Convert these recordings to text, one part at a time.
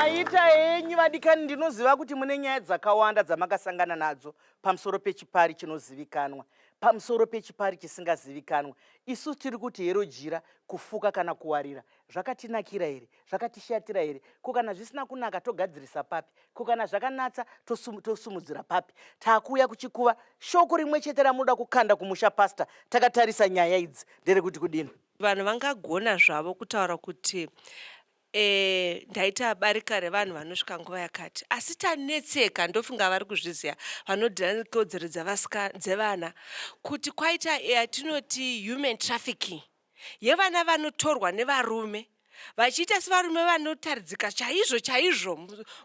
Maita henyu vadikani, ndinoziva kuti mune nyaya dzakawanda dzamakasangana nadzo pamusoro pechipari chinozivikanwa, pamusoro pechipari chisingazivikanwa. Isu tiri kuti hero jira, kufuka kana kuwarira zvakatinakira here, zvakatishatira here? Ko kana zvisina kunaka togadzirisa papi? Ko kana zvakanatsa tosumudzira papi? Takuya kuchikuva shoko rimwe chete ramunoda kukanda kumusha pasta. Takatarisa nyaya idzi nderekuti kudini? Vanhu vangagona zvavo kutaura kuti ndaita barika revanhu vanosvika nguva yakati, asi tanetseka, ndofunga vari kuzviziva vanodhana nekodzero dzevana, kuti kwaita yatinoti human trafficking yevana vanotorwa nevarume vachiita sevarume vanotaridzika chaizvo chaizvo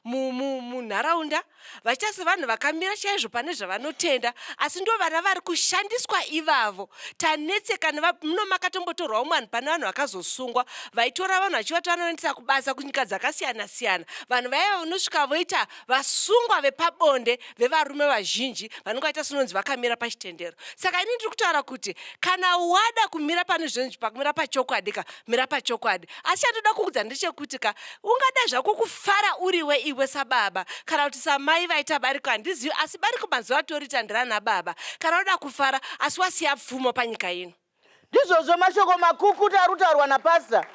munharaunda, vachiita sevanhu vakamira chaizvo pane zvavanotenda, asi ndo vana vari kushandiswa ivavo. Tanetseka muno makatombotorwawo mwanhu pane vanhu vakazosungwa, vaitora vanhu vachivatora vanoendesa kubasa kunyika dzakasiyana siyana. Vanhu vaya vanosvika voita vasungwa vepabonde vevarume vazhinji vanenge vaita senonzi vakamira pachitendero. Saka ini ndiri kutaura kuti kana wada kumira pane zvinhu pakumira pachokwadi ka mira pachokwadi, asi chandinoda kuudza ndechekuti ka ungada zvako kufara uriwe iwe sababa kana kuti samai vaita bariko handizivi, asi bariko mazuva atorita ndirana baba kana unoda kufara asi wasiya pfumo panyika ino. Ndizvozvo mashoko makukutu ari kutaurwa napasta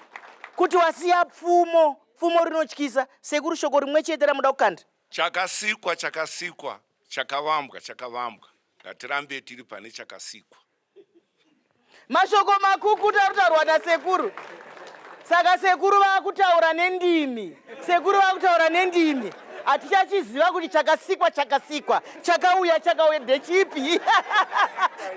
kuti wasiya pfumo. Pfumo rinotyisa, sekuru shoko rimwe chete ramuda kukanda. Chakasikwa chakavambwa ngatirambe tiri pane chakasikwa. Mashoko makukutu ari kutaurwa nasekuru. Saka sekuru vakutaura nendimi, sekuru vakutaura nendimi. Hatichachiziva kuti chakasikwa chakauya ndechipi.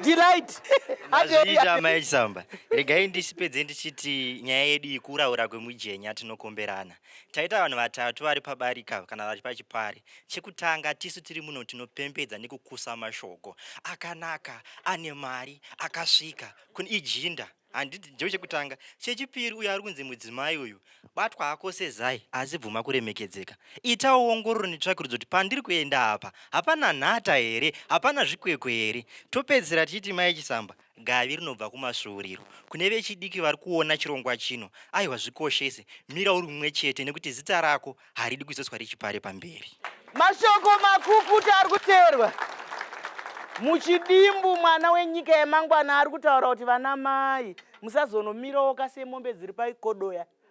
Delight. Mazvita maisamba. Regai ndisipedze ndichiti nyaya yedu ikuraura kwemujenya tinokomberana. Taita vanhu vatatu vari pabarika kana vari pachipari. Chekutanga tisu tiri muno tinopembedza nekukusa mashoko akanaka, ane mari, akasvika kuni ijinda. Handiti ndicho chekutanga. Chechipiri uyo ari kunzi mudzimai uyu batwa hako sezai asi bvuma kuremekedzeka. Itawo ongororo netsvakurudzo kuti pandiri kuenda apa hapana nhata here, hapana zvikwekwe here. Topedzera tichiti mai Chisamba, gavi rinobva kumasvuuriro. Kune vechidiki vari kuona chirongwa chino, aiwa zvikoshese, mira uri mumwe chete nekuti zita rako haridi kuzoiswa richipare pamberi. Mashoko makukutu ari kuteerwa. Muchidimbu mwana wenyika yemangwana ari kutaura kuti vana mai musazonomirawo semombe dziri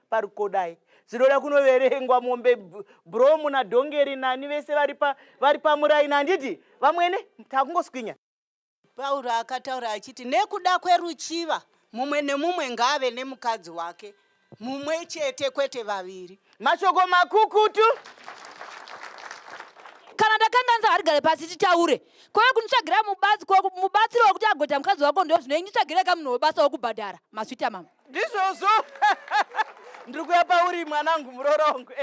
parikodai. Dzinoda kunoverengwa mombe bhromu nadhongeri nani vese vari pamuraini. Handiti vamwene takungoswinya. Pauro akataura achiti nekuda kweruchiva mumwe nemumwe ngave nemukadzi wake, mumwe chete kwete vaviri. Mashoko makukutu. Kana ndakanganza arigare pasi titaure. Kweve kunitsvagira mubatsiri wekuti agoita mukadzi wako ndo zvinoinitsvagira kamunhu webasa wokubhadhara. Masvita mama. Ndizvozvo. Ndiri kuya pauri mwanangu murorongo.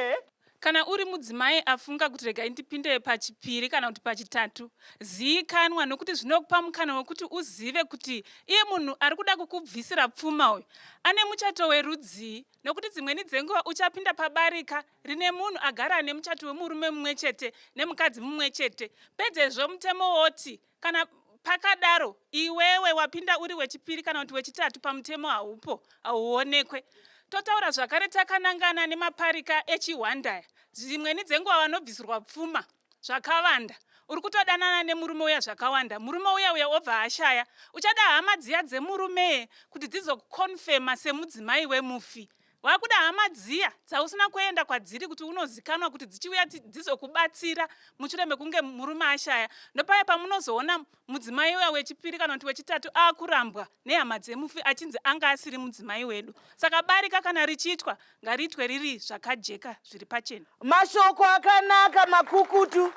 Kana uri mudzimai afunga kuti rega ndipinde pachipiri kana kuti pachitatu, zivikanwa nokuti zvinokupa mukana wekuti uzive kuti iye munhu ari kuda kukubvisira pfuma uyu ane muchato werudzii, nokuti dzimweni dzenguva uchapinda pabarika rine munhu agara ane muchato wemurume mumwe chete nemukadzi mumwe chete. Pedzezvo mutemo woti kana pakadaro iwewe wapinda uri wechipiri kana kuti wechitatu pamutemo haupo, hauonekwe. Totaura zvakare takanangana nemaparika echiHwandaya. Dzimweni dzenguva vanobvisirwa pfuma zvakawanda. Uri kutodanana nemurume uya zvakawanda. Murume uya obva ashaya. Uchada hama dziya dzemurume kuti dzizokukonfema semudzimai wemufi. Wakuda hama dziya dzausina kuenda kwadziri kuti unozikanwa kuti dzichiuya dzizokubatsira mushure mekunge murume ashaya. Ndopaya pamunozoona mudzimai uya wechipiri kana kuti wechitatu akurambwa nehama dzemufi achinzi anga asiri mudzimai wedu. Saka barika kana richiitwa ngariitwe riri zvakajeka zviri pachena. Mashoko akanaka makukutu.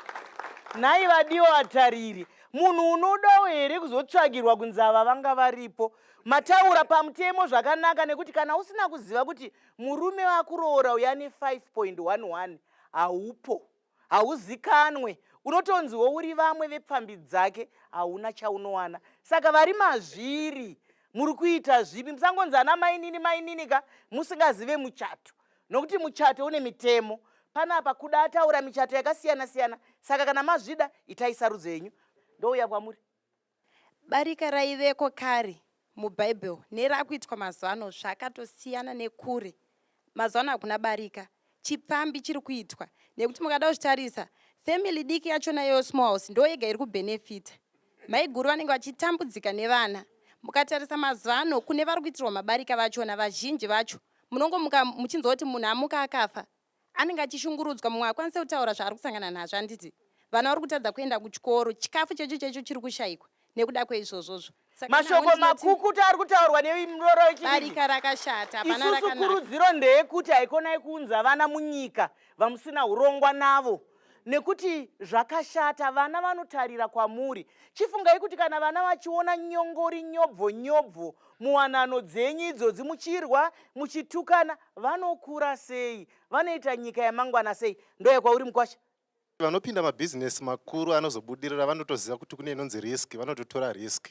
Nhai vadiwa vatariri. Munhu unodawo here kuzotsvagirwa kunzi ava vanga varipo. Mataura pamutemo zvakanaka nekuti kana usina kuziva kuti murume wakuroora uyane 5.11 haupo, hauzikanwe, unotonziwo uri vamwe vepfambi dzake, hauna chaunowana. Saka vari mazviri muri kuita zvipi, musangonzi ana mainini ka musingazive muchato, nokuti muchato une mitemo. Panapa kuda ataura michato yakasiyana siyana. Saka kana mazvida itai sarudzo yenyu. Ndouya kwamuri. Barika raiveko kare mubhaibheri nerakuitwa mazuva ano zvakatosiyana nekure. Mazuva ano hakuna barika. chipfambi chiri kuitwa, nekuti mukada kuzvitarisa family diki yachona yo small house ndo yega iri kubhenefita. Mai guru vanenge vachitambudzika nevana. Mukatarisa mazano kune vari kuitirwa mabarika vachona vazhinji vacho munongomuka muchinzwa kuti munhu amuka akafa anenge achishungurudzwa, mumwe akwanise kutaura zvaari kusangana nazvo. Handiti vana vari kutadza kuenda kuchikoro, chikafu checho chiri kushayikwa nekuda kweizvozvozvo. Mashoko makukutu ari kutaurwa nemiroro yechidiki. Barika rakashata, hapana Isusu rakanaka. kurudziro ndeyekuti haikonai kuunza vana munyika vamusina urongwa navo, nekuti zvakashata. Vana vanotarira kwamuri. Chifungai kuti kana vana vachiona nyongori nyobvo muwanano dzenyu idzodzi muchirwa muchitukana, vanokura sei? Vanoita nyika yamangwana sei? Ndoye kwauri Mukwasha. Vanopinda mabhizinesi makuru anozobudirira vanotoziva kuti kune inonzi risk, vanototora risk.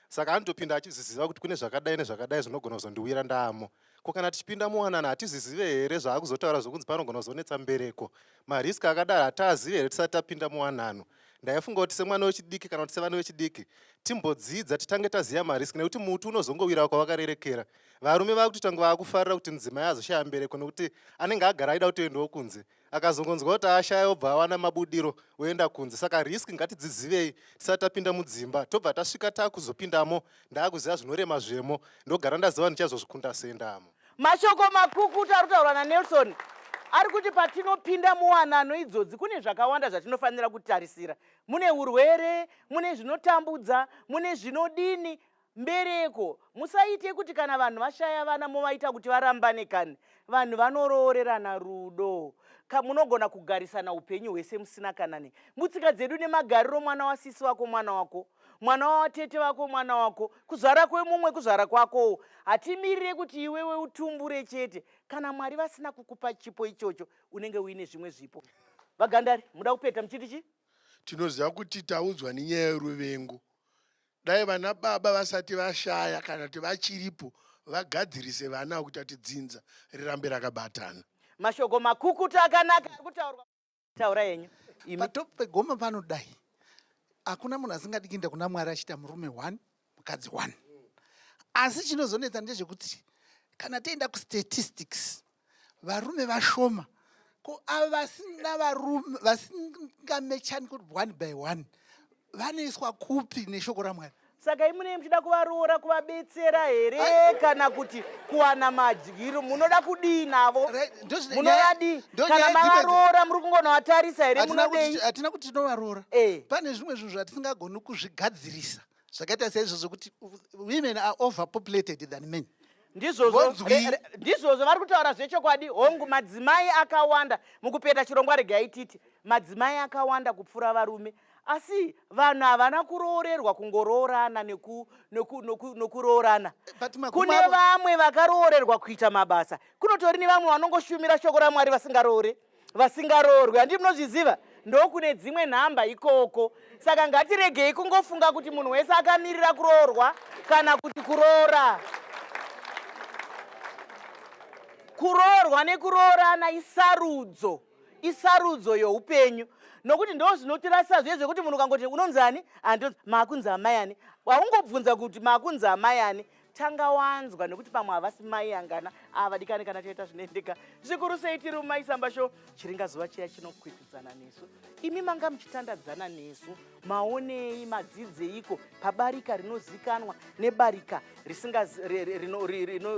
Saka anotopinda achiziziva kuti kune zvakadai nezvakadai zvinogona kuzondiwira ndamo. Ko kana tichipinda muwanano hatizizive here zvaakuzotaura zvokunzi panogona kuzonetsa mbereko. Marisk akadaro hatazive here tisati tapinda muwanano. Ndaifunga kuti semwana wechidiki kana kuti sevana vechidiki timbodzidza titange taziva marisk, nekuti muti unozongowira kwavakarerekera. Varume vakutotanga vakufarira kuti mudzimai azoshaya mbereko nekuti anenge agara aida kutoendawo kunze. Akazongonzwa kuti ashaya obva awana mabudiro oenda kunze. Saka risk ngatidzizivei tisati tapinda mudzimba. Tobva tasvika takuzopindamo ndaakuziva zvinorema zvemo, ndogara ndaziva ndichazozvikunda seendamo. Mashoko makukutu ari kutaurwa naNelson ari kuti patinopinda muwanano idzodzi kune zvakawanda zvatinofanira kutarisira. Mune urwere, mune zvinotambudza, mune zvinodini. Mbereko musaite kuti kana vanhu vashaya vana movaita kuti varambane kani. Vanhu vanoroorerana rudo. Munogona kugarisana upenyu hwese musina kanani. Mutsika dzedu nemagariro, mwana wasisi wako mwana wako, mwana watete wako mwana wako, kuzvara kwemumwe kuzvara kwako. Hatimirire kuti iwewe utumbure chete. Kana Mwari vasina kukupa chipo ichocho, unenge uine zvimwe zvipo. Vagandari, muda kupeta muchiti chi? Tinoziva kuti taudzwa nenyaya yeruvengo. Dai vana baba vasati vashaya kana kuti vachiripo vagadzirise vana kuti atidzinza rirambe rakabatana. Mashoko makukutu akanaka ari kutaurwa. Taura yenyu. Patopo pegoma panodai hakuna munhu asingadiki kuenda kuna Mwari achiita murume 1 mukadzi 1. Asi chinozonetsa ndezvekuti kana tienda kustatistics varume vashoma, ko ava vasina varume vasingamechani kuti 1 by 1 vanoiswa kupi neshoko raMwari? Saka imune muchida kuvaroora kuvabetsera here kana kuti kuwana madyiro? Munoda kudii navo? Munovadi? Kana mavaroora muri kungona vatarisa here? Munodei? Hatina kuti tinovaroora. Pane zvimwe zvinhu zvatisingagoni kuzvigadzirisa zvakaita saizvozvo kuti women are overpopulated than men. Ndizvozvo vari kutaura zvechokwadi. Hongu madzimai akawanda mukupeta chirongwa, regai titi madzimai akawanda kupfuura varume. Asi vanhu havana kuroorerwa kungoroorana nekuroorana. Kune vamwe vakaroorerwa kuita mabasa. Kunotori nevamwe vanongoshumira shoko raMwari vasingaroorwe. Handi munozviziva? Ndokune dzimwe nhamba ikoko. Saka ngatiregei kungofunga kuti munhu wese akamirira kuroorwa kana kuti kuroora. Kuroorwa nekuroorana isarudzo youpenyu. Nokuti ndo zvinotirasa zviye zvekuti munhu ukangoti unonzani? Andonzi makunzi amai ani. Waungobvunza kuti makunzi amai ani, tanga wanzwa, nekuti pamwe havasi mai angana avadikani kana toita zvinoendeka. Zvikuru sei tiri mumaisamba show, chiringazuva chiya chinokwikwidzana nesu. Imi manga muchitandadzana nesu, maonei madzidzeiko pabarika rinozikanwa nebarika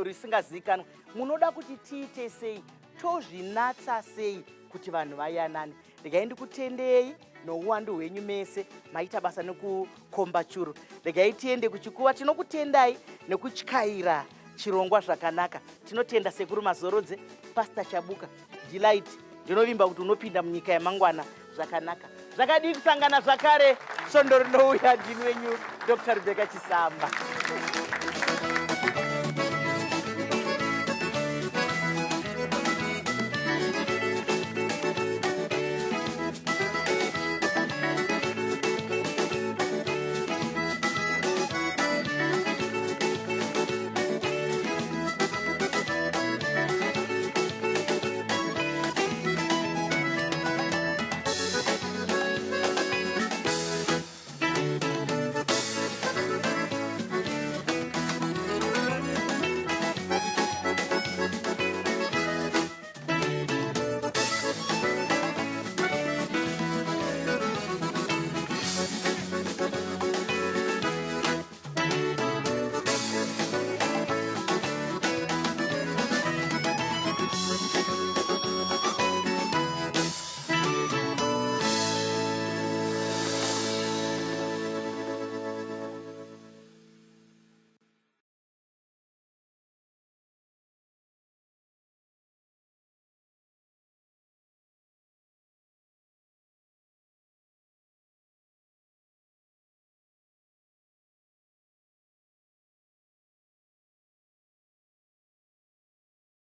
risingazikanwa. Munoda kuti tiite sei? Tozvinatsa sei kuti vanhu vayanane? Regai ndikutendei nouwandu hwenyu mese, maita basa nekukomba churu. Regai tiende kuchikuva, tinokutendai nekutyaira chirongwa zvakanaka. Tinotenda Sekuru Mazorodze, Pastor Chabuka, Delight. Ndinovimba kuti unopinda munyika yamangwana zvakanaka. Zvakadii kusangana zvakare, svondo rinouya ndini wenyu Dr. Rebecca Chisamba.